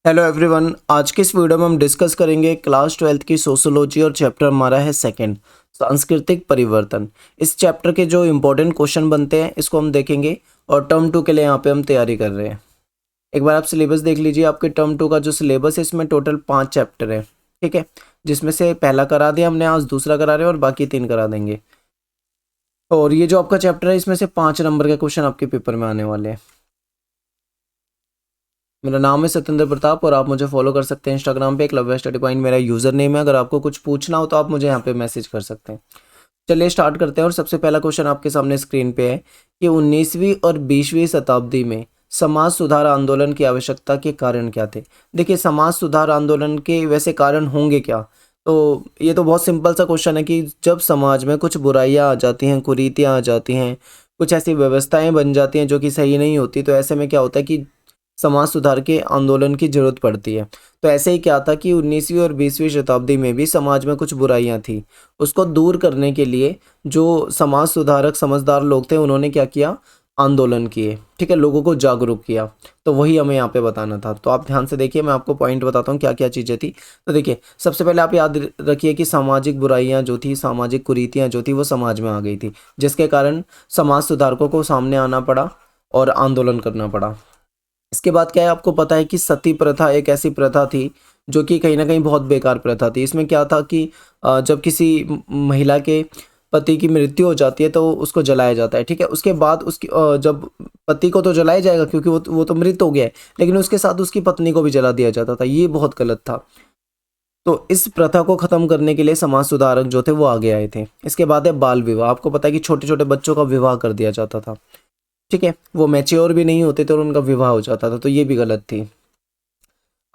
Hello everyone. आज की इस वीडियो में हम डिस्कस करेंगे क्लास 12th की सोशोलॉजी और चैप्टर हमारा है सेकंड सांस्कृतिक परिवर्तन। इस चैप्टर के जो इम्पोर्टेंट क्वेश्चन बनते हैं इसको हम देखेंगे और टर्म 2 के लिए यहाँ पे हम तैयारी कर रहे हैं। एक बार आप सिलेबस देख लीजिए। आपके टर्म 2 का जो सिलेबस है इसमें टोटल 5 चैप्टर है, ठीक है, जिसमें से पहला करा दिया हमने, आज दूसरा करा रहे हैं और बाकी 3 करा देंगे। और ये जो आपका चैप्टर है इसमें से 5 नंबर के क्वेश्चन आपके पेपर में आने वाले हैं। मेरा नाम है सत्येंद्र प्रताप और आप मुझे फॉलो कर सकते हैं इंस्टाग्राम पे। एकलव्य स्टडी पॉइंट मेरा यूज़र नेम है। अगर आपको कुछ पूछना हो तो आप मुझे यहाँ पे मैसेज कर सकते हैं। चलिए स्टार्ट करते हैं। और सबसे पहला क्वेश्चन आपके सामने स्क्रीन पे है कि 19वीं और 20वीं शताब्दी में समाज सुधार आंदोलन की आवश्यकता के कारण क्या थे। देखिए, समाज सुधार आंदोलन के वैसे कारण होंगे क्या, तो ये तो बहुत सिंपल सा क्वेश्चन है कि जब समाज में कुछ बुराइयां आ जाती हैं, कुरीतियां आ जाती हैं, कुछ ऐसी व्यवस्थाएं बन जाती हैं जो कि सही नहीं होती, तो ऐसे में क्या होता है कि समाज सुधार के आंदोलन की जरूरत पड़ती है। तो ऐसे ही क्या था कि 19वीं और 20वीं शताब्दी में भी समाज में कुछ बुराइयां थी, उसको दूर करने के लिए जो समाज सुधारक समझदार लोग थे उन्होंने क्या किया, आंदोलन किए, ठीक है, लोगों को जागरूक किया। तो वही हमें यहाँ पे बताना था। तो आप ध्यान से देखिए, मैं आपको पॉइंट बताता हूँ क्या क्या चीज़ें थी। तो देखिए, सबसे पहले आप याद रखिए कि सामाजिक बुराइयां जो थी, सामाजिक कुरीतियां जो थी, वो समाज में आ गई थी, जिसके कारण समाज सुधारकों को सामने आना पड़ा और आंदोलन करना पड़ा। इसके बाद क्या है, आपको पता है कि सती प्रथा एक ऐसी प्रथा थी जो कि कहीं ना कहीं बहुत बेकार प्रथा थी। इसमें क्या था कि जब किसी महिला के पति की मृत्यु हो जाती है तो उसको जलाया जाता है, ठीक है। उसके बाद उसकी जब पति को तो जलाया जाएगा क्योंकि वो तो मृत हो गया है, लेकिन उसके साथ उसकी पत्नी को भी जला दिया जाता था। ये बहुत गलत था। तो इस प्रथा को खत्म करने के लिए समाज सुधारक जो थे वो आगे आए थे। इसके बाद है बाल विवाह। आपको पता है कि छोटे छोटे बच्चों का विवाह कर दिया जाता था, ठीक है, वो मैच्योर भी नहीं होते थे और उनका विवाह हो जाता था, तो ये भी गलत थी।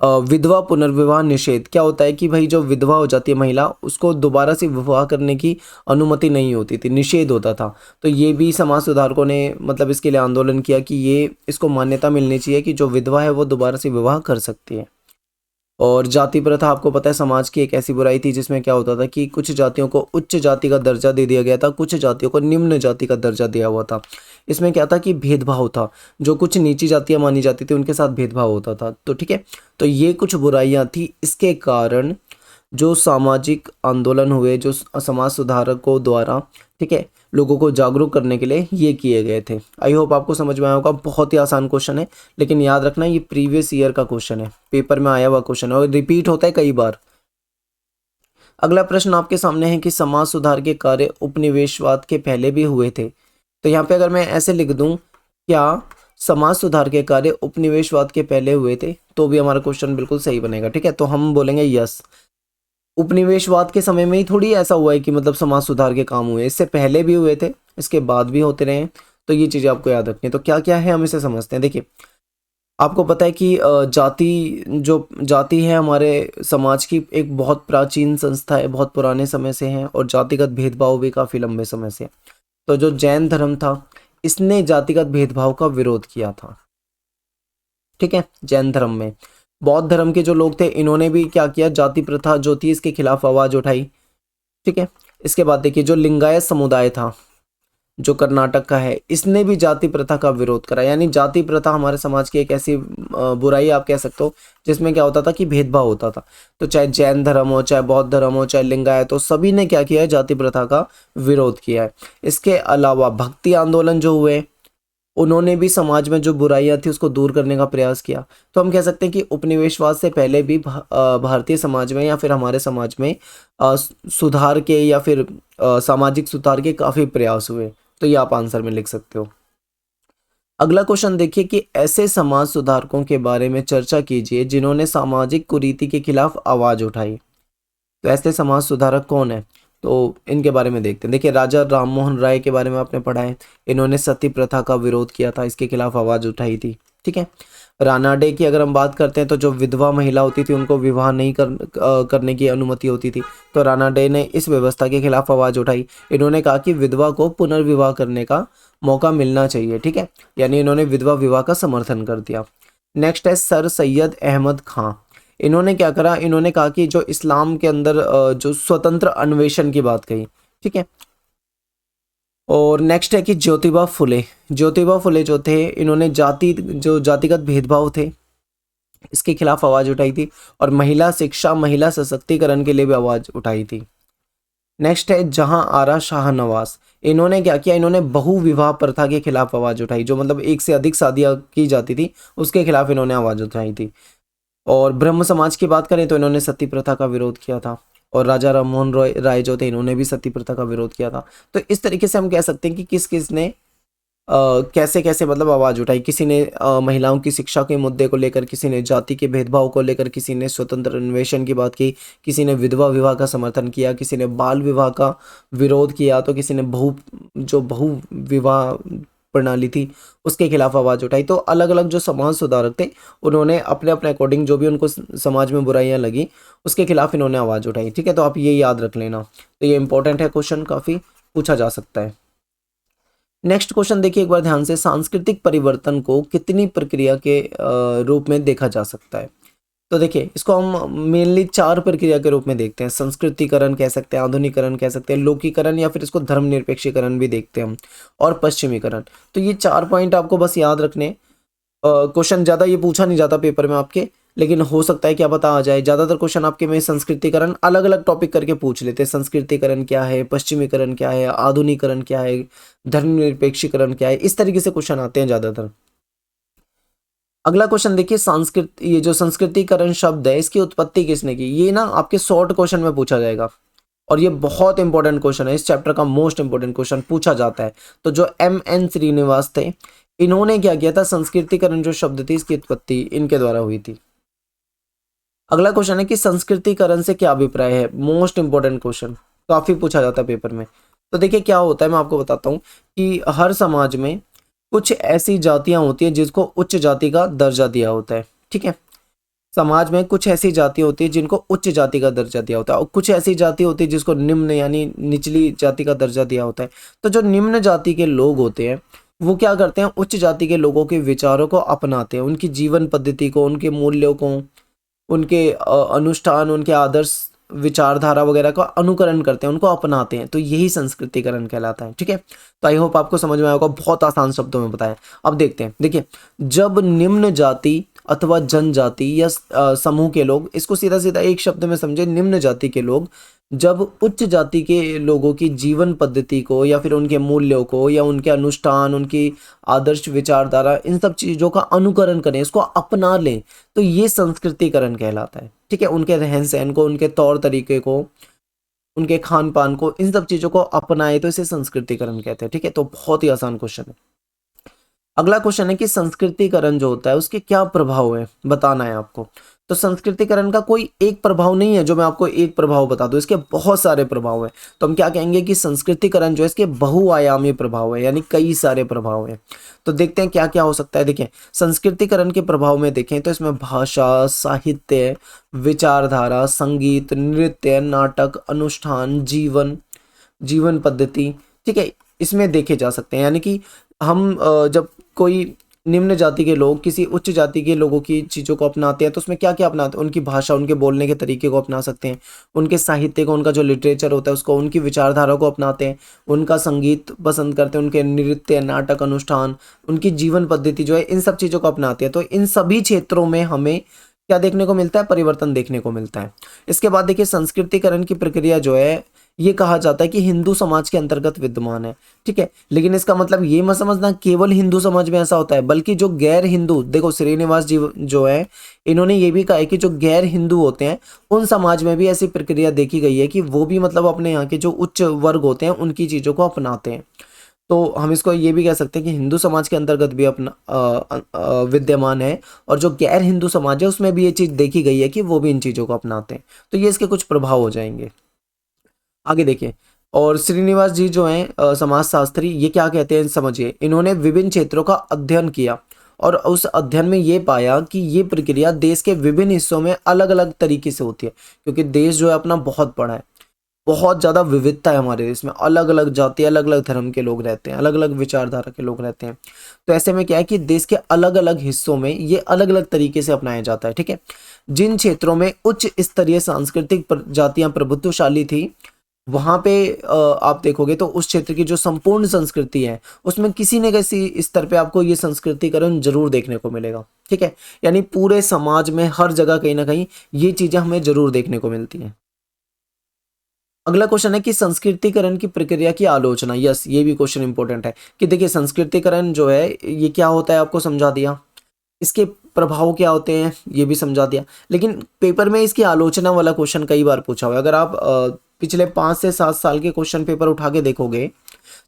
विधवा पुनर्विवाह निषेध। क्या होता है कि भाई जो विधवा हो जाती है महिला, उसको दोबारा से विवाह करने की अनुमति नहीं होती थी, निषेध होता था। तो ये भी समाज सुधारकों ने मतलब इसके लिए आंदोलन किया कि ये इसको मान्यता मिलनी चाहिए कि जो विधवा है वो दोबारा से विवाह कर सकती है। और जाति प्रथा, आपको पता है, समाज की एक ऐसी बुराई थी जिसमें क्या होता था कि कुछ जातियों को उच्च जाति का दर्जा दे दिया गया था, कुछ जातियों को निम्न जाति का दर्जा दिया हुआ था। इसमें क्या था कि भेदभाव था, जो कुछ नीची जातियां मानी जाती थी उनके साथ भेदभाव होता था। तो ठीक है, तो ये कुछ बुराइयां थी। इसके कारण जो सामाजिक आंदोलन हुए, जो समाज सुधारकों द्वारा, ठीक है, लोगों को जागरूक करने के लिए ये किए गए थे। आई होप आपको समझ में आया होगा। बहुत ही आसान क्वेश्चन है, लेकिन याद रखना ये प्रीवियस ईयर का क्वेश्चन है, पेपर में आया हुआ क्वेश्चन है और रिपीट होता है कई बार। अगला प्रश्न आपके सामने है कि समाज सुधार के कार्य उपनिवेशवाद के पहले भी हुए थे। तो यहाँ पे अगर मैं ऐसे लिख दूं, क्या समाज सुधार के कार्य उपनिवेशवाद के पहले हुए थे, तो भी हमारा क्वेश्चन बिल्कुल सही बनेगा, ठीक है। तो हम बोलेंगे यस, उपनिवेशवाद के समय में ही थोड़ी ऐसा हुआ है कि मतलब समाज सुधार के काम हुए, इससे पहले भी हुए थे, इसके बाद भी होते रहे हैं। तो ये चीज़ें आपको याद रखनी है। तो क्या क्या है हम इसे समझते हैं। देखिए, आपको पता है कि जाति है हमारे समाज की एक बहुत प्राचीन संस्था है, बहुत पुराने समय से है, और जातिगत भेदभाव भी काफ़ी लंबे समय से है। तो जो जैन धर्म था, इसने जातिगत भेदभाव का विरोध किया था, ठीक है, जैन धर्म में। बौद्ध धर्म के जो लोग थे इन्होंने भी क्या किया, जाति प्रथा जो थी इसके खिलाफ आवाज उठाई, ठीक है। इसके बाद देखिए, जो लिंगायत समुदाय था जो कर्नाटक का है, इसने भी जाति प्रथा का विरोध करा। यानी जाति प्रथा हमारे समाज की एक ऐसी बुराई आप कह सकते हो जिसमें क्या होता था कि भेदभाव होता था। तो चाहे जैन धर्म हो, चाहे बौद्ध धर्म हो, चाहे लिंगायत हो, सभी ने क्या किया है, जाति प्रथा का विरोध किया है। इसके अलावा भक्ति आंदोलन जो हुए, उन्होंने भी समाज में जो बुराइयां थी उसको दूर करने का प्रयास किया। तो हम कह सकते हैं कि उपनिवेशवाद से पहले भी भारतीय समाज में या फिर हमारे समाज में सुधार के या फिर सामाजिक सुधार के काफ़ी प्रयास हुए। तो ये आप आंसर में लिख सकते हो। अगला क्वेश्चन देखिए कि ऐसे समाज सुधारकों के बारे में चर्चा कीजिए जिन्होंने सामाजिक कुरीति के खिलाफ आवाज़ उठाई। तो ऐसे समाज सुधारक कौन है, तो इनके बारे में देखते हैं। देखिए, राजा राममोहन राय के बारे में आपने पढ़ा है, इन्होंने सती प्रथा का विरोध किया था, इसके खिलाफ आवाज़ उठाई थी, ठीक है। रानाडे की अगर हम बात करते हैं तो जो विधवा महिला होती थी उनको विवाह नहीं करने की अनुमति होती थी, तो रानाडे ने इस व्यवस्था के खिलाफ आवाज़ उठाई। इन्होंने कहा कि विधवा को पुनर्विवाह करने का मौका मिलना चाहिए, ठीक है, यानी इन्होंने विधवा विवाह का समर्थन कर दिया। नेक्स्ट है सर सैयद अहमद खां। इन्होंने क्या करा, इन्होंने कहा कि जो इस्लाम के अंदर जो स्वतंत्र अन्वेषण की बात कही, ठीक है। और नेक्स्ट है कि ज्योतिबा फुले। ज्योतिबा फुले जो थे, इन्होंने जातिगत भेदभाव थे, इसके खिलाफ आवाज उठाई थी। और महिला शिक्षा, महिला सशक्तिकरण के लिए भी आवाज उठाई थी। नेक्स्ट है जहां आरा शाहनवाज। इन्होंने क्या किया, इन्होंने बहु विवाह प्रथा के खिलाफ आवाज उठाई, जो मतलब एक से अधिक शादियां की जाती थी उसके खिलाफ इन्होंने आवाज उठाई थी। और ब्रह्म समाज की बात करें तो इन्होंने सती प्रथा का विरोध किया था। और राजा राममोहन रॉय राय जो थे, इन्होंने भी सती प्रथा का विरोध किया था। तो इस तरीके से हम कह सकते हैं कि किस किस ने कैसे कैसे मतलब आवाज उठाई। किसी ने महिलाओं की शिक्षा के मुद्दे को लेकर, किसी ने जाति के भेदभाव को लेकर, किसी ने स्वतंत्र अन्वेषण की बात की, किसी ने विधवा विवाह का समर्थन किया, किसी ने बाल विवाह का विरोध किया, तो किसी ने बहु विवाह प्रणाली थी उसके खिलाफ आवाज उठाई। तो अलग अलग जो समाज सुधारक थे उन्होंने अपने अपने अकॉर्डिंग जो भी उनको समाज में बुराइयां लगी उसके खिलाफ इन्होंने आवाज उठाई। ठीक है, तो आप ये याद रख लेना। तो ये इंपॉर्टेंट है, क्वेश्चन काफी पूछा जा सकता है। नेक्स्ट क्वेश्चन देखिए एक बार ध्यान से, सांस्कृतिक परिवर्तन को कितनी प्रक्रिया के रूप में देखा जा सकता है। तो देखिए इसको हम मेनली 4 प्रक्रिया के रूप में देखते हैं। संस्कृतिकरण कह सकते हैं, आधुनिकरण कह सकते हैं, लोकीकरण, या फिर इसको धर्मनिरपेक्षीकरण भी देखते हैं हम, और पश्चिमीकरण। तो ये 4 पॉइंट आपको बस याद रखने। क्वेश्चन ज़्यादा ये पूछा नहीं जाता पेपर में आपके, लेकिन हो सकता है क्या पता आ जाए। ज़्यादातर क्वेश्चन आपके में संस्कृतिकरण अलग अलग टॉपिक करके पूछ लेते हैं। संस्कृतिकरण क्या है, पश्चिमीकरण क्या है, आधुनिकरण क्या है, धर्मनिरपेक्षीकरण क्या है, इस तरीके से क्वेश्चन आते हैं ज़्यादातर। अगला क्वेश्चन देखिए, ये जो संस्कृतिकरण शब्द है इसकी उत्पत्ति किसने की। ये ना आपके शॉर्ट क्वेश्चन में पूछा जाएगा, और ये बहुत इंपॉर्टेंट क्वेश्चन है, इस चैप्टर का मोस्ट इंपॉर्टेंट क्वेश्चन पूछा जाता है। तो जो M.N. श्रीनिवास थे, इन्होंने क्या किया था, संस्कृतिकरण जो शब्द थी इसकी उत्पत्ति इनके द्वारा हुई थी। अगला क्वेश्चन है कि संस्कृतिकरण से क्या अभिप्राय है। मोस्ट इंपॉर्टेंट क्वेश्चन, काफी पूछा जाता है पेपर में। तो देखिए क्या होता है, मैं आपको बताता हूँ कि हर समाज में कुछ ऐसी जातियां होती हैं जिसको उच्च जाति का दर्जा दिया होता है। ठीक है, समाज में कुछ ऐसी जाति होती है जिनको उच्च जाति का दर्जा दिया होता है, और कुछ ऐसी जाति होती है जिसको निम्न यानी निचली जाति का दर्जा दिया होता है। तो जो निम्न जाति के लोग होते हैं वो क्या करते हैं, उच्च जाति के लोगों के विचारों को अपनाते हैं, उनकी जीवन पद्धति को, उनके मूल्यों को, उनके अनुष्ठान, उनके आदर्श, विचारधारा वगैरह का अनुकरण करते हैं, उनको अपनाते हैं। तो यही संस्कृतिकरण कहलाता है। ठीक है, तो आई होप आपको समझ में आएगा, बहुत आसान शब्दों में बताया। अब देखते हैं, देखिए जब निम्न जाति अथवा जनजाति या समूह के लोग, इसको सीधा सीधा एक शब्द में समझे, निम्न जाति के लोग जब उच्च जाति के लोगों की जीवन पद्धति को, या फिर उनके मूल्यों को, या उनके अनुष्ठान, उनकी आदर्श विचारधारा, इन सब चीज़ों का अनुकरण करें, इसको अपना लें, तो ये संस्कृतिकरण कहलाता है। ठीक है, उनके रहन सहन को, उनके तौर तरीके को, उनके खान पान को, इन सब चीज़ों को अपनाए तो इसे संस्कृतिकरण कहते हैं। ठीक है, तो बहुत ही आसान क्वेश्चन है। अगला क्वेश्चन है कि संस्कृतिकरण जो होता है उसके क्या प्रभाव है, बताना है आपको। तो संस्कृतिकरण का कोई एक प्रभाव नहीं है जो मैं आपको एक प्रभाव बता दूं, इसके बहुत सारे प्रभाव हैं। तो हम क्या कहेंगे कि संस्कृतिकरण जो है इसके बहुआयामी प्रभाव है, यानी कई सारे प्रभाव हैं। तो देखते हैं क्या क्या हो सकता है। देखें, संस्कृतिकरण के प्रभाव में देखें तो इसमें भाषा, साहित्य, विचारधारा, संगीत, नृत्य, नाटक, अनुष्ठान, जीवन पद्धति, ठीक है, इसमें देखे जा सकते हैं। यानी कि हम जब कोई निम्न जाति के लोग किसी उच्च जाति के लोगों की चीज़ों को अपनाते हैं तो उसमें क्या क्या अपनाते हैं, उनकी भाषा, उनके बोलने के तरीके को अपना सकते हैं, उनके साहित्य को, उनका जो लिटरेचर होता है उसको, उनकी विचारधारा को अपनाते हैं, उनका संगीत पसंद करते हैं, उनके नृत्य, नाटक, अनुष्ठान, उनकी जीवन पद्धति जो है, इन सब चीज़ों को अपनाते हैं। तो इन सभी क्षेत्रों में हमें क्या देखने को मिलता है, परिवर्तन देखने को मिलता है। इसके बाद देखिए, संस्कृतिकरण की प्रक्रिया जो है ये कहा जाता है कि हिंदू समाज के अंतर्गत विद्यमान है। ठीक है, लेकिन इसका मतलब ये मत समझना केवल हिंदू समाज में ऐसा होता है, बल्कि जो गैर हिंदू, देखो श्रीनिवास जी जो है इन्होंने ये भी कहा है कि जो गैर हिंदू होते हैं उन समाज में भी ऐसी प्रक्रिया देखी गई है कि वो भी मतलब अपने यहाँ के जो उच्च वर्ग होते हैं उनकी चीज़ों को अपनाते हैं। तो हम इसको ये भी कह सकते हैं कि हिंदू समाज के अंतर्गत भी अपना विद्यमान है, और जो गैर हिंदू समाज है उसमें भी ये चीज़ देखी गई है कि वो भी इन चीज़ों को अपनाते हैं। तो ये इसके कुछ प्रभाव हो जाएंगे। आगे देखिए, और श्रीनिवास जी जो हैं समाजशास्त्री, ये क्या कहते हैं समझिए, इन्होंने विभिन्न क्षेत्रों का अध्ययन किया और उस अध्ययन में ये पाया कि ये प्रक्रिया देश के विभिन्न हिस्सों में अलग अलग तरीके से होती है, क्योंकि देश जो है अपना बहुत बड़ा है, बहुत ज़्यादा विविधता है हमारे देश में, अलग अलग जाति, अलग अलग धर्म के लोग रहते हैं, अलग अलग विचारधारा के लोग रहते हैं। तो ऐसे में क्या है कि देश के अलग अलग हिस्सों में ये अलग अलग तरीके से अपनाया जाता है। ठीक है, जिन क्षेत्रों में उच्च स्तरीय सांस्कृतिक जातियां प्रभुत्वशाली थी वहाँ पे आप देखोगे तो उस क्षेत्र की जो संपूर्ण संस्कृति है उसमें किसी न किसी स्तर पे आपको ये संस्कृतिकरण जरूर देखने को मिलेगा। ठीक है, यानी पूरे समाज में हर जगह कहीं ना कहीं ये चीजें हमें जरूर देखने को मिलती हैं। अगला क्वेश्चन है कि संस्कृतिकरण की प्रक्रिया की आलोचना। यस, ये भी क्वेश्चन इंपॉर्टेंट है कि देखिए संस्कृतिकरण जो है ये क्या होता है, आपको समझा दिया, इसके प्रभाव क्या होते हैं ये भी समझा दिया, लेकिन पेपर में इसकी आलोचना वाला क्वेश्चन कई बार पूछा हुआ है। अगर आप पिछले 5 से 7 साल के क्वेश्चन पेपर उठा के देखोगे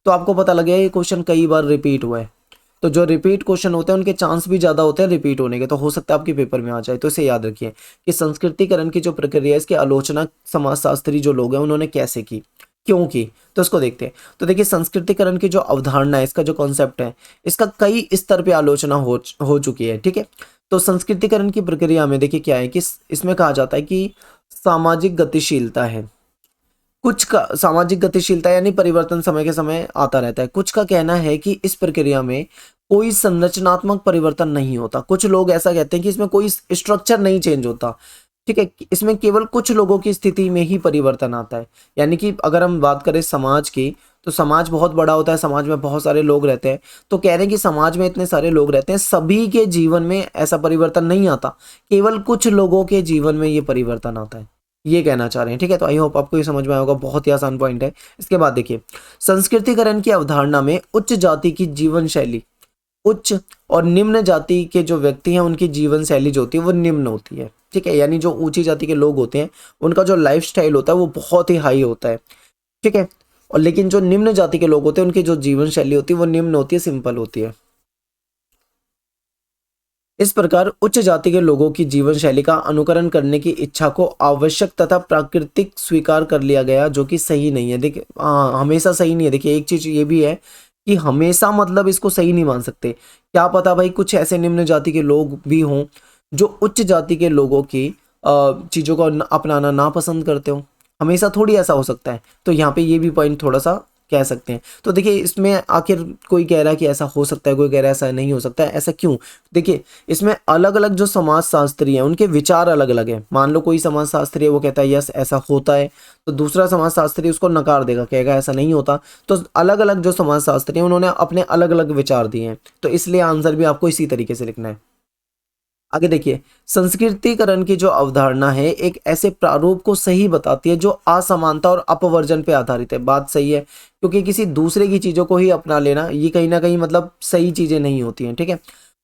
तो आपको पता लगेगा ये क्वेश्चन कई बार रिपीट हुआ है। तो जो रिपीट क्वेश्चन होते हैं उनके चांस भी ज़्यादा होते हैं रिपीट होने के, तो हो सकता है आपके पेपर में आ जाए। तो इसे याद रखिए कि संस्कृतिकरण की जो प्रक्रिया है इसकी आलोचना समाजशास्त्री जो लोग हैं उन्होंने कैसे की, क्यों की, तो इसको देखते हैं। तो देखिए संस्कृतिकरण की जो अवधारणा है, इसका जो कॉन्सेप्ट है, इसका कई स्तर पे आलोचना हो चुकी है। ठीक है, तो संस्कृतिकरण की प्रक्रिया में देखिए क्या है कि इसमें कहा जाता है कि सामाजिक गतिशीलता है, कुछ का सामाजिक गतिशीलता यानी परिवर्तन समय के समय आता रहता है। कुछ का कहना है कि इस प्रक्रिया में कोई संरचनात्मक परिवर्तन नहीं होता। कुछ लोग ऐसा कहते हैं कि इसमें कोई स्ट्रक्चर नहीं चेंज होता। ठीक है, इसमें केवल कुछ लोगों की स्थिति में ही परिवर्तन आता है। यानी कि अगर हम बात करें समाज की, तो समाज बहुत बड़ा होता है, समाज में बहुत सारे लोग रहते हैं। तो कह रहे हैं कि समाज में इतने सारे लोग रहते हैं, सभी के जीवन में ऐसा परिवर्तन नहीं आता, केवल कुछ लोगों के जीवन में ये परिवर्तन आता है, ये कहना चाह रहे हैं। ठीक है, तो आई होप आपको ये समझ में आया होगा, बहुत ही आसान पॉइंट है। इसके बाद देखिए संस्कृतिकरण की अवधारणा में उच्च जाति की जीवन शैली, उच्च और निम्न जाति के जो व्यक्ति हैं उनकी जीवन शैली जो होती है वो निम्न होती है। ठीक है, यानी जो ऊंची जाति के लोग होते हैं उनका जो लाइफ स्टाइल होता है वो बहुत ही हाई होता है। ठीक है, और लेकिन जो निम्न जाति के लोग होते हैं उनकी जो जीवन शैली होती है वो निम्न होती है, सिंपल होती है। इस प्रकार उच्च जाति के लोगों की जीवन शैली का अनुकरण करने की इच्छा को आवश्यक तथा प्राकृतिक स्वीकार कर लिया गया, जो कि सही नहीं है। देखिए हमेशा सही नहीं है। देखिए एक चीज ये भी है कि हमेशा मतलब इसको सही नहीं मान सकते। क्या पता भाई कुछ ऐसे निम्न जाति के लोग भी हों जो उच्च जाति के लोगों की चीजों को अपनाना ना पसंद करते हो, हमेशा थोड़ी ऐसा हो सकता है। तो यहाँ पे ये भी पॉइंट थोड़ा सा कह सकते हैं। तो देखिए इसमें आखिर कोई कह रहा है कि ऐसा हो सकता है, कोई कह रहा है ऐसा नहीं हो सकता है, ऐसा क्यों? देखिए इसमें अलग अलग जो समाज शास्त्री हैं उनके विचार अलग अलग हैं। मान लो कोई समाज शास्त्री है वो कहता है यस ऐसा होता है, तो दूसरा समाज शास्त्री उसको नकार देगा, कहेगा ऐसा नहीं होता। तो अलग अलग जो समाज शास्त्री हैं उन्होंने अपने अलग अलग विचार दिए हैं, तो इसलिए आंसर भी आपको इसी तरीके से लिखना है। आगे देखिए संस्कृतिकरण की जो अवधारणा है एक ऐसे प्रारूप को सही बताती है जो असमानता और अपवर्जन पे आधारित है। बात सही है, क्योंकि किसी दूसरे की चीजों को ही अपना लेना ये कहीं ना कहीं मतलब सही चीजें नहीं होती हैं। ठीक है,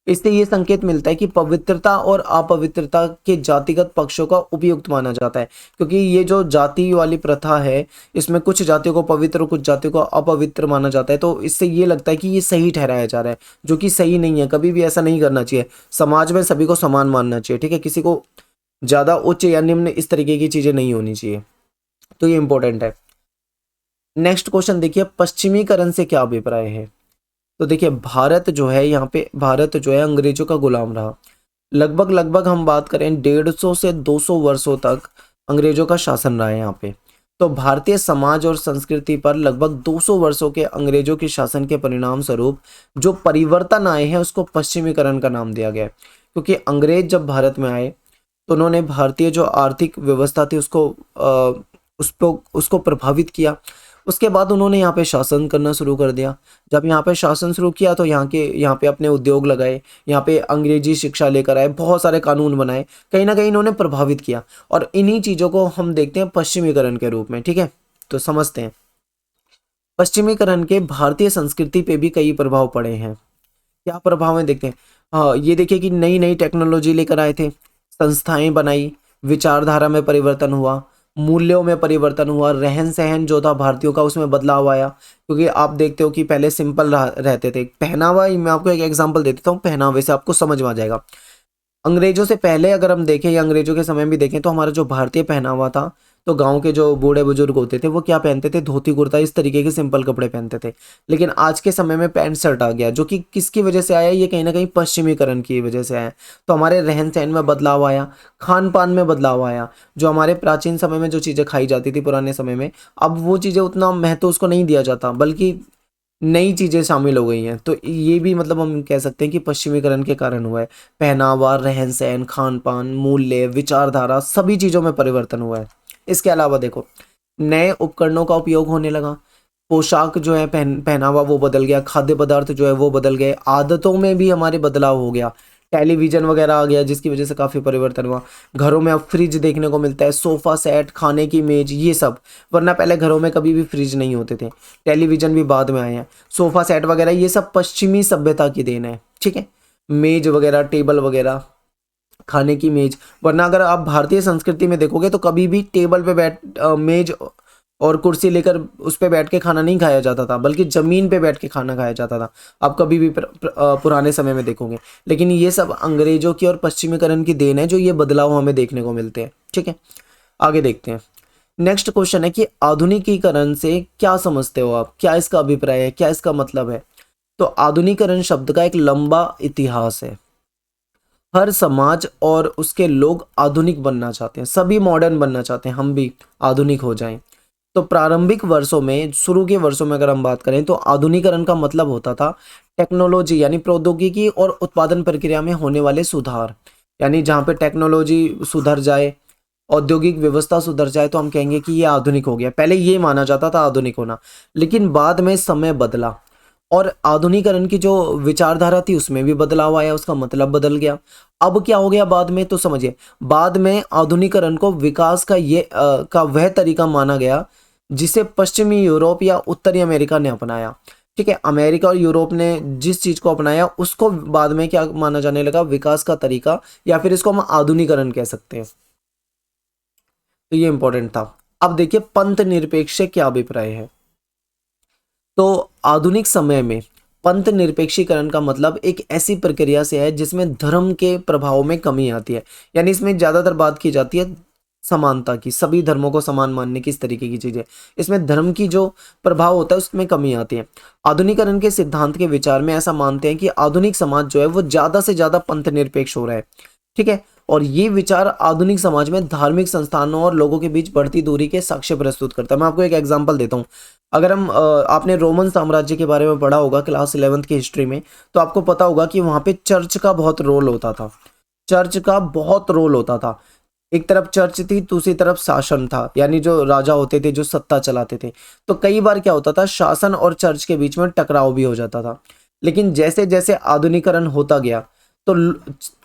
इससे ये संकेत मिलता है कि पवित्रता और अपवित्रता के जातिगत पक्षों का उपयुक्त माना जाता है, क्योंकि ये जो जाति वाली प्रथा है इसमें कुछ जातियों को पवित्र और कुछ जातियों को अपवित्र माना जाता है। तो इससे ये लगता है कि ये सही ठहराया जा रहा है, जो कि सही नहीं है। कभी भी ऐसा नहीं करना चाहिए, समाज में सभी को समान मानना चाहिए। ठीक है, किसी को ज्यादा उच्च या निम्न इस तरीके की चीजें नहीं होनी चाहिए, तो ये इंपॉर्टेंट है। नेक्स्ट क्वेश्चन देखिए पश्चिमीकरण से क्या अभिप्राय है। तो देखिए भारत जो है यहाँ पे, भारत जो है अंग्रेजों का गुलाम रहा। लगभग लगभग हम बात करें 150 से 200 वर्षों तक अंग्रेजों का शासन रहा है यहाँ पे। तो भारतीय समाज और संस्कृति पर लगभग 200 वर्षों के अंग्रेजों के शासन के परिणाम स्वरूप जो परिवर्तन आए हैं उसको पश्चिमीकरण का नाम दिया गया है। क्योंकि अंग्रेज जब भारत में आए तो उन्होंने भारतीय जो आर्थिक व्यवस्था थी उसको प्रभावित किया। उसके बाद उन्होंने यहाँ पे शासन करना शुरू कर दिया। जब यहाँ पे शासन शुरू किया तो यहाँ पे अपने उद्योग लगाए, यहाँ पे अंग्रेजी शिक्षा लेकर आए, बहुत सारे कानून बनाए, कहीं ना कहीं इन्होंने प्रभावित किया। और इन्हीं चीज़ों को हम देखते हैं पश्चिमीकरण के रूप में। ठीक है, तो समझते हैं पश्चिमीकरण के भारतीय संस्कृति पे भी कई प्रभाव पड़े हैं। क्या प्रभाव है देखते हैं। हाँ, ये देखिए कि नई नई टेक्नोलॉजी लेकर आए थे, संस्थाएं बनाई, विचारधारा में परिवर्तन हुआ, मूल्यों में परिवर्तन हुआ, रहन सहन जो था भारतीयों का उसमें बदलाव आया। क्योंकि आप देखते हो कि पहले सिंपल रहते थे। पहनावा, मैं आपको एक एग्जांपल दे देता हूँ, पहनावे से आपको समझ में आ जाएगा। अंग्रेजों से पहले अगर हम देखें या अंग्रेजों के समय भी देखें तो हमारा जो भारतीय पहनावा था, तो गांव के जो बूढ़े बुजुर्ग होते थे वो क्या पहनते थे, धोती कुर्ता, इस तरीके के सिंपल कपड़े पहनते थे। लेकिन आज के समय में पैंट शर्ट आ गया, जो कि किसकी वजह से आया, ये कहीं ना कहीं पश्चिमीकरण की वजह से आया। तो हमारे रहन सहन में बदलाव आया, खान पान में बदलाव आया। जो हमारे प्राचीन समय में जो चीज़ें खाई जाती थी पुराने समय में, अब वो चीज़ें उतना महत्व उसको नहीं दिया जाता, बल्कि नई चीजें शामिल हो गई हैं। तो ये भी मतलब हम कह सकते हैं कि पश्चिमीकरण के कारण हुआ है। पहनावा, रहन सहन, खान पान, मूल्य, विचारधारा, सभी चीजों में परिवर्तन हुआ है। इसके अलावा देखो नए उपकरणों का उपयोग होने लगा, पोशाक जो है पहनावा वो बदल गया, खाद्य पदार्थ जो है वो बदल गए, आदतों में भी हमारे बदलाव हो गया, टेलीविजन वगैरह आ गया जिसकी वजह से काफ़ी परिवर्तन हुआ। घरों में अब फ्रिज देखने को मिलता है, सोफ़ा सेट, खाने की मेज, ये सब, वरना पहले घरों में कभी भी फ्रिज नहीं होते थे। टेलीविजन भी बाद में आए हैं, सोफ़ा सेट वगैरह ये सब पश्चिमी सभ्यता की देन है, ठीक है। मेज वगैरह, टेबल वगैरह, खाने की मेज, वरना अगर आप भारतीय संस्कृति में देखोगे तो कभी भी टेबल पे मेज और कुर्सी लेकर उस पे बैठ के खाना नहीं खाया जाता था, बल्कि ज़मीन पे बैठ के खाना खाया जाता था। आप कभी भी पुराने समय में देखोगे। लेकिन ये सब अंग्रेजों की और पश्चिमीकरण की देन है, जो ये बदलाव हमें देखने को मिलते हैं, ठीक है। आगे देखते हैं। नेक्स्ट क्वेश्चन है कि आधुनिकीकरण से क्या समझते हो आप, क्या इसका अभिप्राय है, क्या इसका मतलब है। तो आधुनिकीकरण शब्द का एक लंबा इतिहास है। हर समाज और उसके लोग आधुनिक बनना चाहते हैं, सभी मॉडर्न बनना चाहते हैं, हम भी आधुनिक हो जाएं। तो प्रारंभिक वर्षों में, शुरू के वर्षों में अगर हम बात करें तो आधुनिकीकरण का मतलब होता था टेक्नोलॉजी यानी प्रौद्योगिकी और उत्पादन प्रक्रिया में होने वाले सुधार। यानी जहाँ पे टेक्नोलॉजी सुधर जाए, औद्योगिक व्यवस्था सुधर जाए, तो हम कहेंगे कि ये आधुनिक हो गया। पहले ये माना जाता था आधुनिक होना, लेकिन बाद में समय बदला और आधुनिकीकरण की जो विचारधारा थी उसमें भी बदलाव आया, उसका मतलब बदल गया। अब क्या हो गया बाद में, तो समझिए, बाद में आधुनिकीकरण को विकास का का वह तरीका माना गया जिसे पश्चिमी यूरोप या उत्तरी अमेरिका ने अपनाया, ठीक है। अमेरिका और यूरोप ने जिस चीज को अपनाया उसको बाद में क्या माना जाने लगा, विकास का तरीका, या फिर इसको हम आधुनिकीकरण कह सकते हैं। तो ये इंपॉर्टेंट था। अब देखिए पंथ निरपेक्ष से क्या अभिप्राय है। तो आधुनिक समय में पंथ निरपेक्षीकरण का मतलब एक ऐसी प्रक्रिया से है जिसमें धर्म के प्रभाव में कमी आती है। यानी इसमें ज्यादातर बात की जाती है समानता की, सभी धर्मों को समान मानने की, इस तरीके की चीजें। इसमें धर्म की जो प्रभाव होता है उसमें कमी आती है। आधुनिकीकरण के सिद्धांत के विचार में ऐसा मानते हैं कि आधुनिक समाज जो है वो ज्यादा से ज्यादा पंथ निरपेक्ष हो रहा है, ठीक है। और ये विचार आधुनिक समाज में धार्मिक संस्थानों और लोगों के बीच बढ़ती दूरी के साक्ष्य प्रस्तुत करता है। मैं आपको एक एग्जांपल देता हूँ। अगर हम आपने रोमन साम्राज्य के बारे में पढ़ा होगा क्लास 11th की हिस्ट्री में, तो आपको पता होगा कि वहाँ पे चर्च का बहुत रोल होता था। चर्च का बहुत रोल होता था। एक तरफ चर्च थी, दूसरी तरफ शासन था, यानी जो राजा होते थे जो सत्ता चलाते थे। तो कई बार क्या होता था, शासन और चर्च के बीच में टकराव भी हो जाता था। लेकिन जैसे जैसे आधुनिकीकरण होता गया तो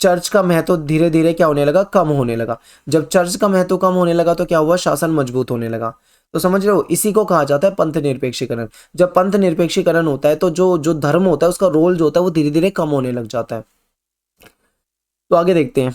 चर्च का महत्व धीरे धीरे क्या होने लगा, कम होने लगा। जब चर्च का महत्व कम होने लगा तो क्या हुआ, शासन मजबूत होने लगा। तो समझ रहे हो, इसी को कहा जाता है पंथ निरपेक्षीकरण। जब पंथ निरपेक्षीकरण होता है तो जो जो धर्म होता है उसका रोल जो होता है वो धीरे धीरे कम होने लग जाता है। तो आगे देखते हैं,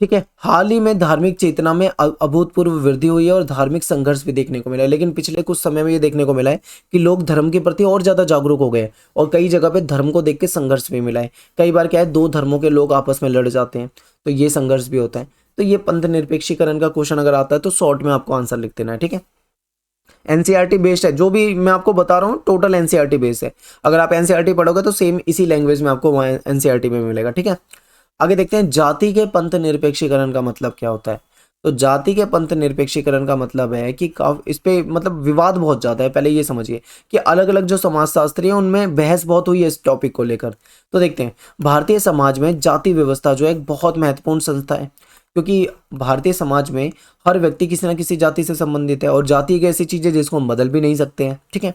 ठीक है। हाल ही में धार्मिक चेतना में अभूतपूर्व वृद्धि हुई है और धार्मिक संघर्ष भी देखने को मिला है। लेकिन पिछले कुछ समय में ये देखने को मिला है कि लोग धर्म के प्रति और ज्यादा जागरूक हो गए और कई जगह पे धर्म को देख के संघर्ष भी मिला है। कई बार क्या है, दो धर्मों के लोग आपस में लड़ जाते हैं, तो ये संघर्ष भी होता है। तो ये पंथ निरपेक्षीकरण का क्वेश्चन अगर आता है तो शॉर्ट में आपको आंसर लिख देना है, ठीक है। एनसीईआरटी बेस्ड है, जो भी मैं आपको बता रहा हूँ टोटल एनसीईआरटी बेस्ड है। अगर आप एनसीईआरटी पढ़ोगे तो सेम इसी लैंग्वेज में आपको एनसीईआरटी में मिलेगा, ठीक है। आगे देखते हैं जाति के पंथ निरपेक्षीकरण का मतलब क्या होता है। तो जाति के पंथ निरपेक्षीकरण का मतलब है कि इस पे मतलब विवाद बहुत ज्यादा है। पहले ये समझिए कि अलग अलग जो समाजशास्त्री हैं उनमें बहस बहुत हुई है इस टॉपिक को लेकर। तो देखते हैं, भारतीय समाज में जाति व्यवस्था जो है एक बहुत महत्वपूर्ण संस्था है, क्योंकि भारतीय समाज में हर व्यक्ति किसी न किसी जाति से संबंधित है और जाति एक ऐसी चीज है जिसको हम बदल भी नहीं सकते हैं, ठीक है।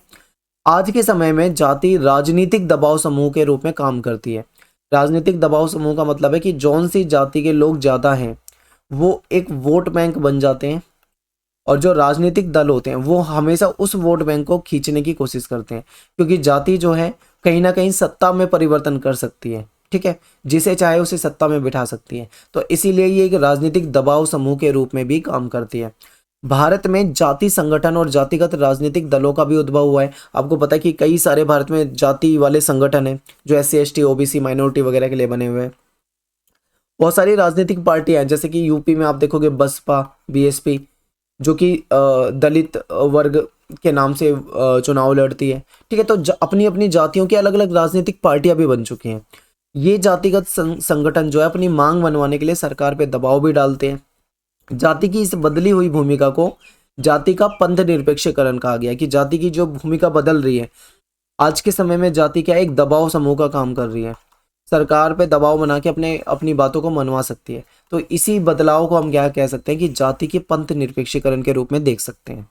आज के समय में जाति राजनीतिक दबाव समूह के रूप में काम करती है। राजनीतिक दबाव समूह का मतलब है कि जौन सी जाति के लोग ज्यादा हैं वो एक वोट बैंक बन जाते हैं, और जो राजनीतिक दल होते हैं वो हमेशा उस वोट बैंक को खींचने की कोशिश करते हैं, क्योंकि जाति जो है कहीं ना कहीं सत्ता में परिवर्तन कर सकती है, ठीक है, जिसे चाहे उसे सत्ता में बिठा सकती है। तो इसीलिए ये एक राजनीतिक दबाव समूह के रूप में भी काम करती है। भारत में जाति संगठन और जातिगत राजनीतिक दलों का भी उद्भव हुआ है। आपको पता है कि कई सारे भारत में जाति वाले संगठन हैं जो SC ST OBC माइनॉरिटी वगैरह के लिए बने हुए हैं। बहुत सारी राजनीतिक पार्टियां हैं, जैसे कि यूपी में आप देखोगे बसपा, BSP, जो कि दलित वर्ग के नाम से चुनाव लड़ती है, ठीक है। तो अपनी अपनी जातियों की अलग अलग राजनीतिक पार्टियां भी बन चुकी हैं। ये जातिगत संगठन जो है अपनी मांग मनवाने के लिए सरकार पे दबाव भी डालते हैं। जाति की इस बदली हुई भूमिका को जाति का पंथ निरपेक्षीकरण कहा गया, कि जाति की जो भूमिका बदल रही है आज के समय में, जाति क्या एक दबाव समूह का काम कर रही है, सरकार पे दबाव बना के अपनी बातों को मनवा सकती है। तो इसी बदलाव को हम क्या कह सकते हैं कि जाति के पंथ निरपेक्षीकरण के रूप में देख सकते हैं।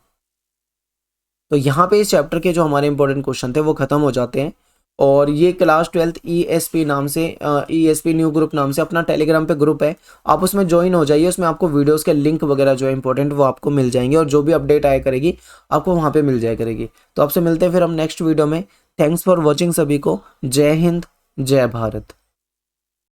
तो यहाँ पे इस चैप्टर के जो हमारे इंपॉर्टेंट क्वेश्चन थे वो खत्म हो जाते हैं। और ये क्लास 12th ESP नाम से ESP न्यू ग्रुप नाम से अपना टेलीग्राम पे ग्रुप है, आप उसमें ज्वाइन हो जाइए। उसमें आपको वीडियोस के लिंक वगैरह जो है इंपॉर्टेंट वो आपको मिल जाएंगे, और जो भी अपडेट आया करेगी आपको वहाँ पे मिल जाया करेगी। तो आपसे मिलते हैं फिर हम नेक्स्ट वीडियो में। थैंक्स फॉर वॉचिंग सभी को। जय हिंद, जय भारत।